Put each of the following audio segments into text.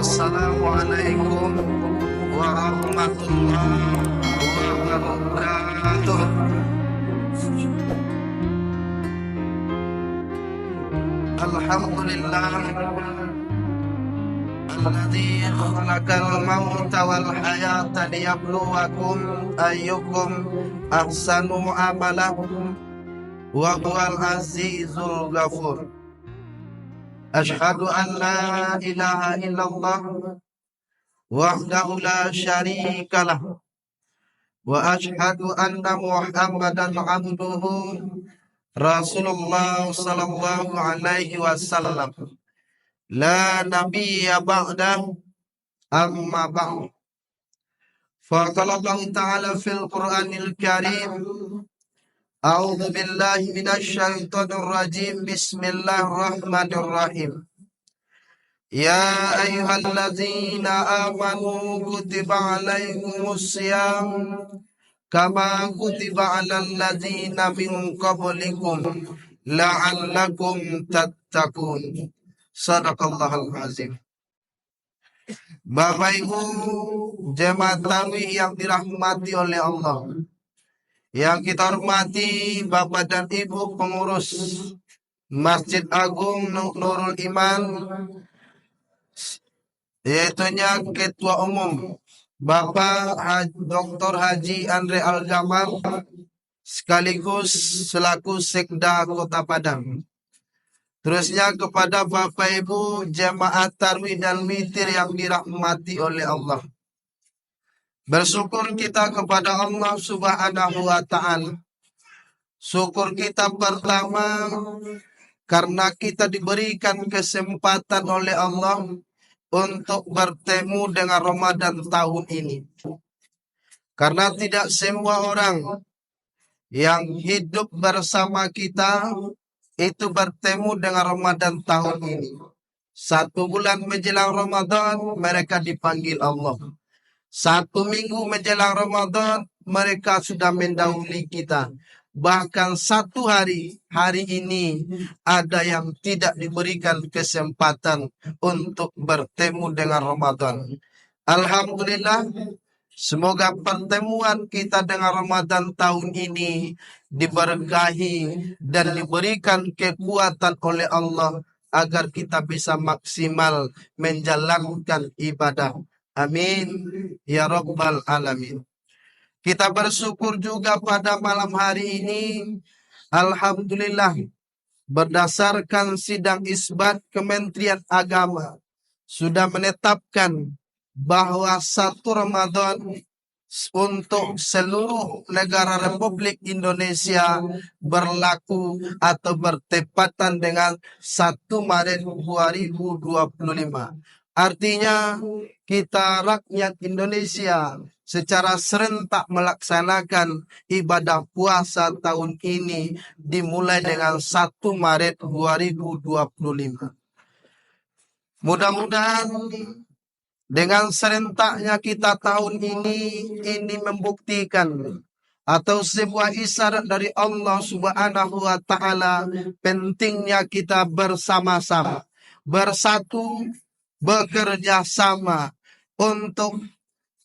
Assalamualaikum warahmatullahi wabarakatuh. Alhamdulillah alladzi khalaqal mauta wal hayata liyabluwakum ayyukum ahsanu amala wa huwal azizul ghafur. Asyhadu an la ilaha illallah wahdahu la syarikalah wa asyhadu anna Muhammadan abduhu Rasulullah sallallahu alaihi wasallam. La nabiyya ba'dah, amma ba'd. Faqala Allah ta'ala fil Qur'anil Karim, a'udzu billahi minasy syaithanir rajim. Bismillahirrahmanirrahim. Ya ayyuhalladzina amanu kutiba alaikumus syiyam kama kutiba alal ladzina min qablikum la'allakum tattaqun. Shadaqallahul azim. Bapak Ibu jemaat tarawih yang dirahmati oleh Allah, yang kita hormati Bapak dan Ibu pengurus Masjid Agung Nurul Iman, yaitunya Ketua Umum Bapak Dr. Haji Andre Al-Gamar, sekaligus selaku Sekda Kota Padang. Terusnya kepada Bapak Ibu jemaat tarawih dan witir yang dirahmati oleh Allah. Bersyukur kita kepada Allah Subhanahu wa Ta'ala. Syukur kita pertama karena kita diberikan kesempatan oleh Allah untuk bertemu dengan Ramadan tahun ini. Karena tidak semua orang yang hidup bersama kita itu bertemu dengan Ramadan tahun ini. 1 bulan menjelang Ramadan mereka dipanggil Allah. 1 minggu menjelang Ramadan mereka sudah mendahului kita. Bahkan 1 hari ini ada yang tidak diberikan kesempatan untuk bertemu dengan Ramadan. Alhamdulillah, semoga pertemuan kita dengan Ramadan tahun ini diberkahi dan diberikan kekuatan oleh Allah agar kita bisa maksimal menjalankan ibadah. Amin ya rabbal alamin. Kita bersyukur juga pada malam hari ini, alhamdulillah, berdasarkan sidang isbat Kementerian Agama sudah menetapkan bahwa 1 Ramadan untuk seluruh negara Republik Indonesia berlaku atau bertepatan dengan 1 Maret 2025. Artinya kita rakyat Indonesia secara serentak melaksanakan ibadah puasa tahun ini dimulai dengan 1 Maret 2025. Mudah-mudahan dengan serentaknya kita tahun ini membuktikan atau sebuah isyarat dari Allah Subhanahu wa Ta'ala pentingnya kita bersama-sama, bersatu, bekerja sama untuk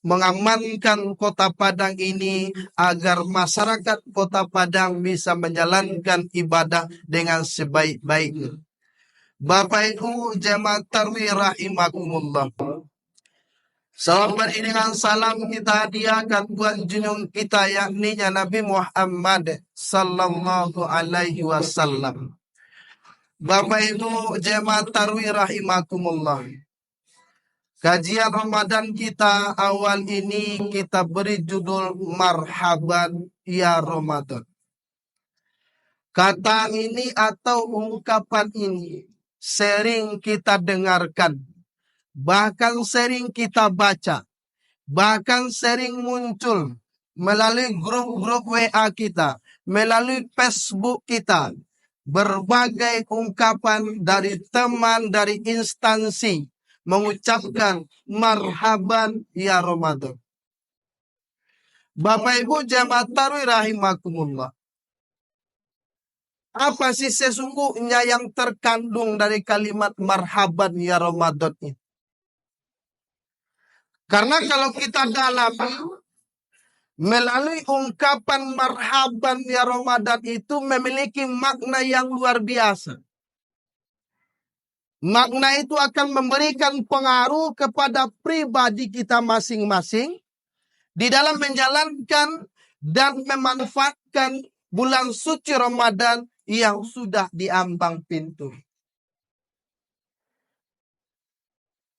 mengamankan Kota Padang ini agar masyarakat Kota Padang bisa menjalankan ibadah dengan sebaik-baiknya. Bapak Ibu jemaat tarawih rahimakumullah. Sahabat ini dengan salam kita hadiahkan buat junjungan kita yakni Nabi Muhammad sallallahu alaihi wasallam. Bapak Ibu jemaat tarawih rahimakumullah. Kajian Ramadan kita awal ini kita beri judul Marhaban ya Ramadan. Kata ini atau ungkapan ini sering kita dengarkan, bahkan sering kita baca, bahkan sering muncul melalui grup-grup WA kita, melalui Facebook kita, berbagai ungkapan dari teman, dari instansi mengucapkan marhaban ya Ramadan. Bapak Ibu jemaat tarawih rahimakumullah. Apa sih sesungguhnya yang terkandung dari kalimat marhaban ya Ramadan ini? Karena kalau kita dalami melalui ungkapan marhaban ya Ramadan itu memiliki makna yang luar biasa. Makna itu akan memberikan pengaruh kepada pribadi kita masing-masing di dalam menjalankan dan memanfaatkan bulan suci Ramadan yang sudah diambang pintu.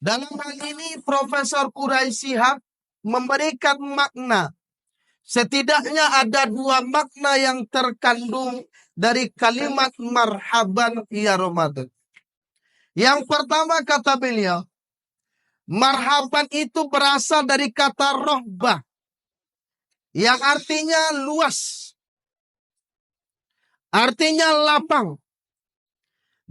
Dalam hal ini Profesor Quraisy Shihab memberikan makna. Setidaknya ada 2 makna yang terkandung dari kalimat marhaban ya Ramadan. Yang pertama kata beliau, marhaban itu berasal dari kata rohbah, yang artinya luas, artinya lapang.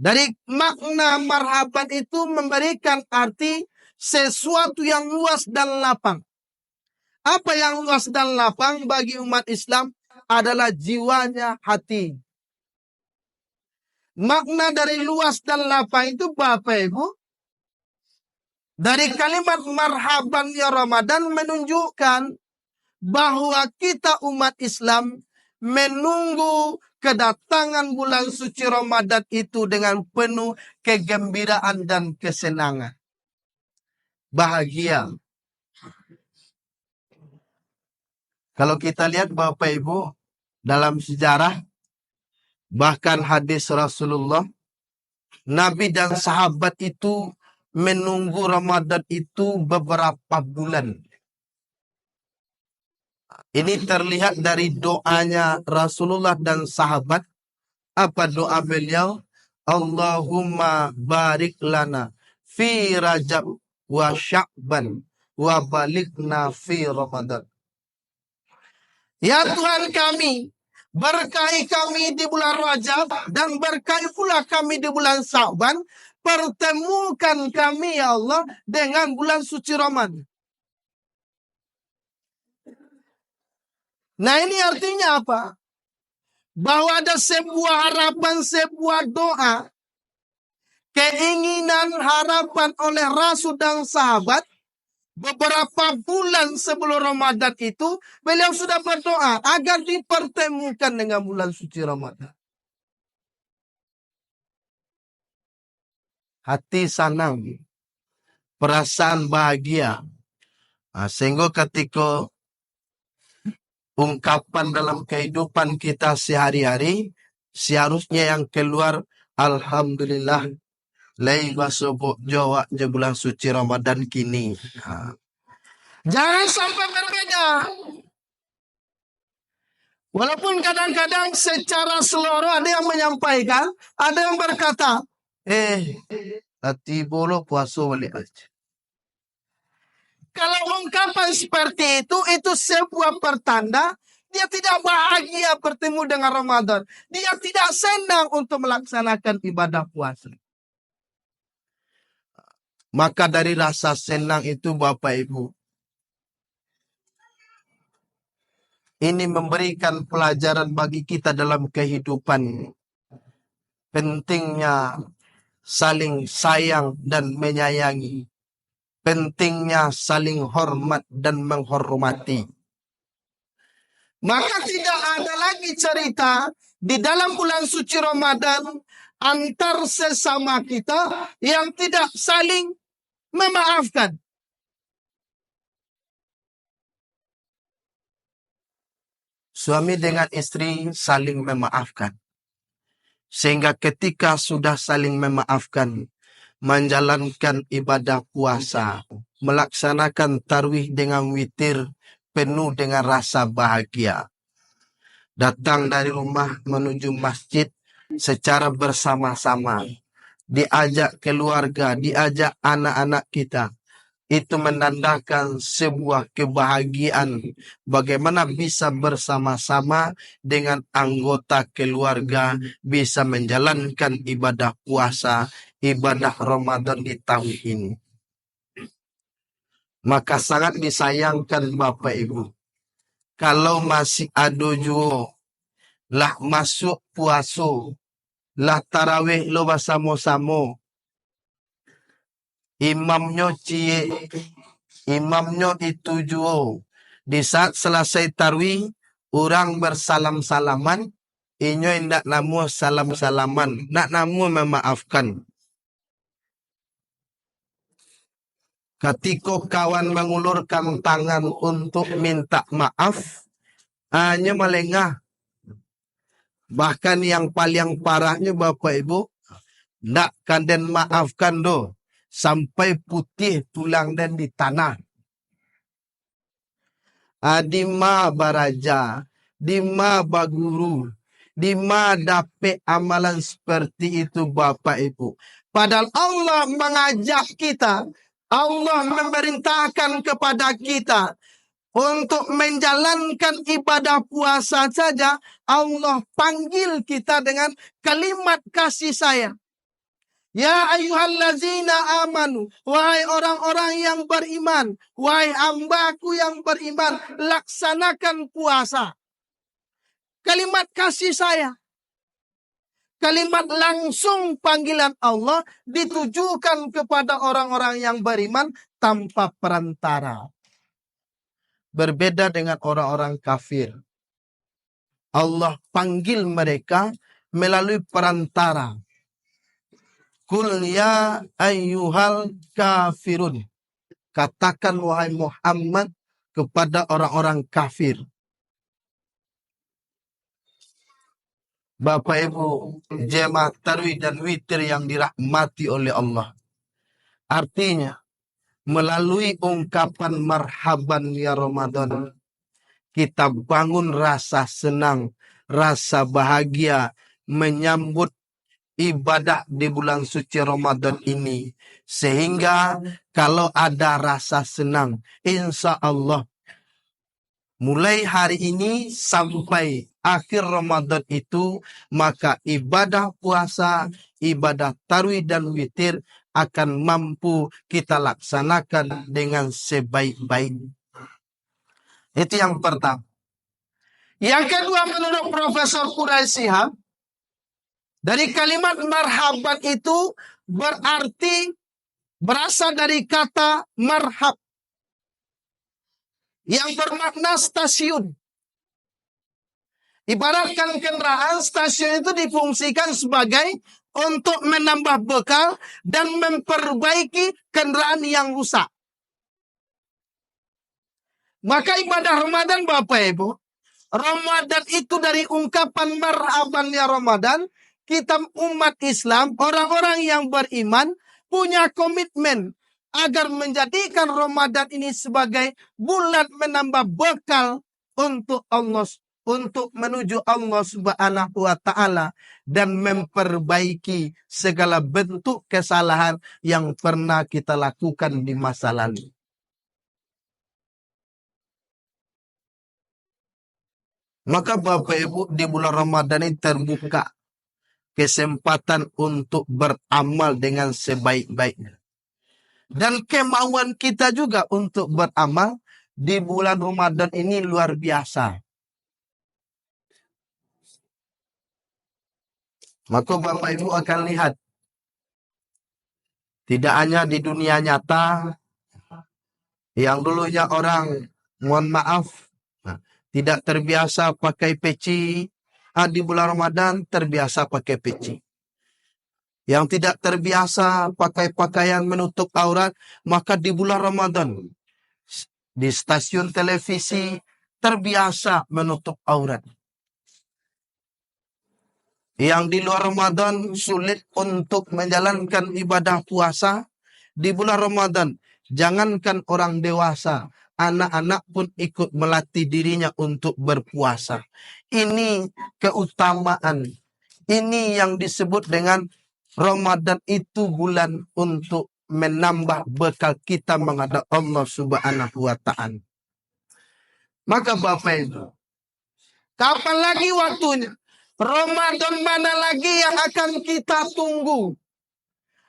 Dari makna marhaban itu memberikan arti sesuatu yang luas dan lapang. Apa yang luas dan lapang bagi umat Islam adalah jiwanya, hati. Makna dari luas dan lapang itu Bapak Ibu, dari kalimat marhaban ya Ramadan menunjukkan bahwa kita umat Islam menunggu kedatangan bulan suci Ramadan itu dengan penuh kegembiraan dan kesenangan. Bahagia. Kalau kita lihat Bapak Ibu dalam sejarah, bahkan hadis Rasulullah, Nabi dan sahabat itu menunggu Ramadan itu beberapa bulan. Ini terlihat dari doanya Rasulullah dan sahabat. Apa doa beliau? Allahumma barik lana fi Rajab wa Sya'ban wa balikna fi Ramadan. Ya Tuhan kami, berkahi kami di bulan Rajab dan berkahi pula kami di bulan Sya'ban. Pertemukan kami ya Allah dengan bulan suci Ramadan. Nah ini artinya apa? Bahwa ada sebuah harapan, sebuah doa, keinginan, harapan oleh Rasul dan sahabat. Beberapa bulan sebelum Ramadan itu, beliau sudah berdoa agar dipertemukan dengan bulan suci Ramadan. Hati senang, perasaan bahagia. Sehingga ketika ungkapan dalam kehidupan kita sehari-hari, seharusnya yang keluar Alhamdulillah laiba subuh Jawa je bulan suci Ramadan kini. Jangan sampai berbeda. Walaupun kadang-kadang secara seluruh ada yang menyampaikan, ada yang berkata, hati bolo puasa balik aja. Kalau ungkapan seperti itu sebuah pertanda dia tidak bahagia bertemu dengan Ramadan. Dia tidak senang untuk melaksanakan ibadah puasa. Maka dari rasa senang itu Bapak Ibu, ini memberikan pelajaran bagi kita dalam kehidupan. Pentingnya saling sayang dan menyayangi. Pentingnya saling hormat dan menghormati. Maka tidak ada lagi cerita di dalam bulan suci Ramadan antar sesama kita yang tidak saling memaafkan. Suami dengan istri saling memaafkan. Sehingga ketika sudah saling memaafkan, menjalankan ibadah puasa, melaksanakan tarawih dengan witir penuh dengan rasa bahagia. Datang dari rumah menuju masjid secara bersama-sama. Diajak keluarga, diajak anak-anak kita. Itu menandakan sebuah kebahagiaan. Bagaimana bisa bersama-sama dengan anggota keluarga bisa menjalankan ibadah puasa, ibadah Ramadan di tahun ini. Maka sangat disayangkan Bapak Ibu. Kalau masih ada juga lah masuk puasa, lah tarawih lo bersama-sama. Imamnya cie imamnya itu juga. Di saat selesai tarawih, orang bersalam-salaman, inyo ndak namu salam-salaman, ndak namu memaafkan. Ketika kawan mengulurkan tangan untuk minta maaf, hanya melengah. Bahkan yang paling parahnya Bapak Ibu, ndak kanden maafkan do, sampai putih tulang dan di tanah. Adima baraja, dima baguru, dima dapat amalan seperti itu Bapak Ibu. Padahal Allah mengajak kita, Allah memerintahkan kepada kita untuk menjalankan ibadah puasa saja. Allah panggil kita dengan kalimat kasih sayang. Ya ayyuhallazina amanu, wahai orang-orang yang beriman, wahai hambaku yang beriman, laksanakan puasa. Kalimat kasih sayang. Kalimat langsung panggilan Allah ditujukan kepada orang-orang yang beriman tanpa perantara. Berbeda dengan orang-orang kafir. Allah panggil mereka melalui perantara. Qul ya ayyuhal kafirun. Katakan wahai Muhammad kepada orang-orang kafir. Bapak Ibu, jemaah tarawih dan witir yang dirahmati oleh Allah. Artinya, melalui ungkapan marhaban ya Ramadan, kita bangun rasa senang, rasa bahagia, menyambut ibadah di bulan suci Ramadan ini. Sehingga kalau ada rasa senang, insya Allah mulai hari ini sampai akhir Ramadan itu, maka ibadah puasa, ibadah tarawih dan witir akan mampu kita laksanakan dengan sebaik-baik. Itu yang pertama. Yang kedua, menurut Profesor Quraisy Shihab, dari kalimat marhaban itu berasal dari kata marhab yang bermakna stasiun. Ibaratkan kendaraan, stasiun itu difungsikan sebagai untuk menambah bekal dan memperbaiki kendaraan yang rusak. Maka ibadah Ramadan Bapak Ibu, Ramadan itu dari ungkapan marhaban ya Ramadan, kita umat Islam, orang-orang yang beriman, punya komitmen agar menjadikan Ramadan ini sebagai bulan menambah bekal untuk Allah, untuk menuju Allah Subhanahu wa Ta'ala, dan memperbaiki segala bentuk kesalahan yang pernah kita lakukan di masa lalu. Maka Bapak Ibu, di bulan Ramadan ini terbuka kesempatan untuk beramal dengan sebaik-baiknya. Dan kemauan kita juga untuk beramal di bulan Ramadan ini luar biasa. Maka Bapak Ibu akan lihat, tidak hanya di dunia nyata, yang dulunya orang, mohon maaf, tidak terbiasa pakai peci, di bulan Ramadan terbiasa pakai peci. Yang tidak terbiasa pakai pakaian menutup aurat, maka di bulan Ramadan di stasiun televisi terbiasa menutup aurat. Yang di luar Ramadan sulit untuk menjalankan ibadah puasa, di bulan Ramadan jangankan orang dewasa, anak-anak pun ikut melatih dirinya untuk berpuasa. Ini keutamaan. Ini yang disebut dengan Ramadan itu bulan untuk menambah bekal kita menghadap Allah Subhanahu wa Ta'ala. Maka Bapak Ibu, kapan lagi waktunya? Ramadan mana lagi yang akan kita tunggu?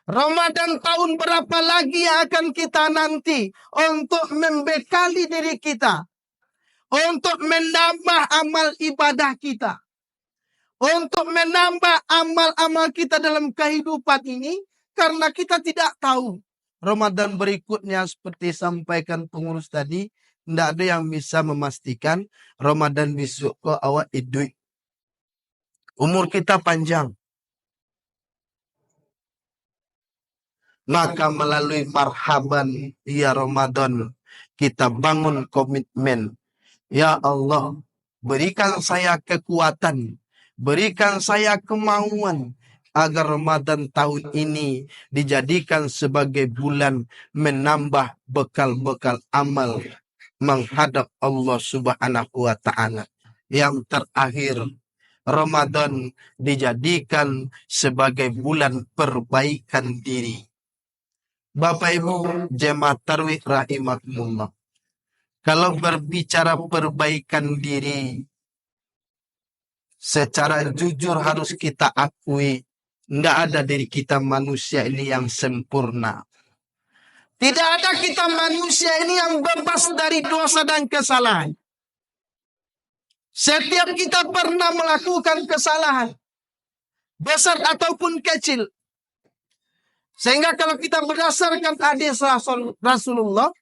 Ramadan tahun berapa lagi yang akan kita nanti untuk membekali diri kita, untuk menambah amal ibadah kita, untuk menambah amal-amal kita dalam kehidupan ini, karena kita tidak tahu Ramadan berikutnya seperti sampaikan pengurus tadi, tidak ada yang bisa memastikan Ramadan besok ke awak idui. Umur kita panjang. Maka melalui marhaban ya Ramadan, kita bangun komitmen. Ya Allah, berikan saya kekuatan, berikan saya kemauan, agar Ramadan tahun ini dijadikan sebagai bulan menambah bekal-bekal amal menghadap Allah Subhanahu wa Ta'ala. Yang terakhir, Ramadan dijadikan sebagai bulan perbaikan diri. Bapak Ibu jemaat tarawih rahimakumullah. Kalau berbicara perbaikan diri, secara jujur harus kita akui, tidak ada dari kita manusia ini yang sempurna. Tidak ada kita manusia ini yang bebas dari dosa dan kesalahan. Setiap kita pernah melakukan kesalahan, besar ataupun kecil. Sehingga kalau kita berdasarkan hadis Rasulullah,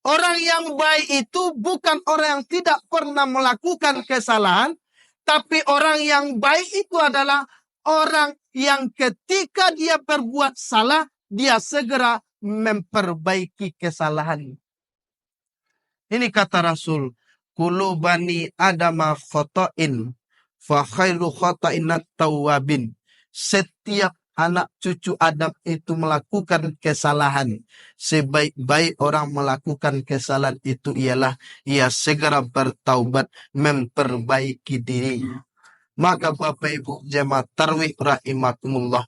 orang yang baik itu bukan orang yang tidak pernah melakukan kesalahan, tapi orang yang baik itu adalah orang yang ketika dia berbuat salah, dia segera memperbaiki kesalahan. Ini kata Rasul, Kulu bani adama khotoin, fa khairu khotoin at-tawwabin. Setiap anak cucu Adam itu melakukan kesalahan. Sebaik-baik orang melakukan kesalahan itu ialah ia segera bertaubat, memperbaiki diri. Maka Bapak Ibu jemaat tarawih rahimakumullah,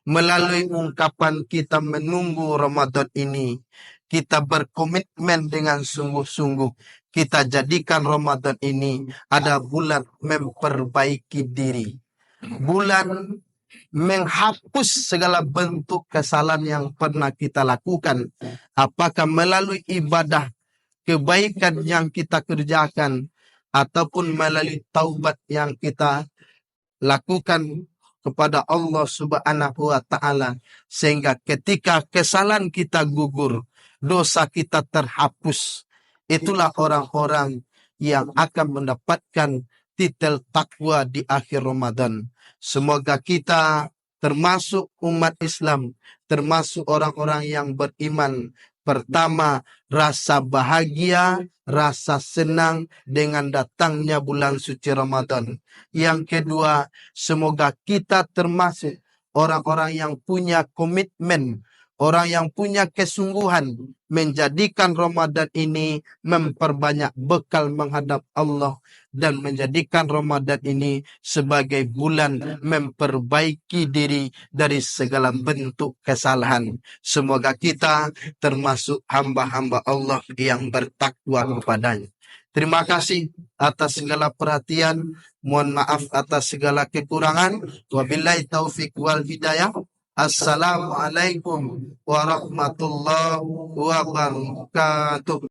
melalui ungkapan kita menunggu Ramadan ini, kita berkomitmen dengan sungguh-sungguh. Kita jadikan Ramadan ini ada bulan memperbaiki diri. Bulan menghapus segala bentuk kesalahan yang pernah kita lakukan. Apakah melalui ibadah, kebaikan yang kita kerjakan, ataupun melalui taubat yang kita lakukan kepada Allah Subhanahu wa Ta'ala, sehingga ketika kesalahan kita gugur, dosa kita terhapus. Itulah orang-orang yang akan mendapatkan titel takwa di akhir Ramadan. Semoga kita termasuk umat Islam, termasuk orang-orang yang beriman. Pertama, rasa bahagia, rasa senang dengan datangnya bulan suci Ramadan. Yang kedua, semoga kita termasuk orang-orang yang punya komitmen, orang yang punya kesungguhan menjadikan Ramadan ini memperbanyak bekal menghadap Allah dan menjadikan Ramadan ini sebagai bulan memperbaiki diri dari segala bentuk kesalahan. Semoga kita termasuk hamba-hamba Allah yang bertakwa kepadanya. Terima kasih atas segala perhatian. Mohon maaf atas segala kekurangan. Wabillahi taufik wal hidayah. Assalamualaikum warahmatullahi wabarakatuh.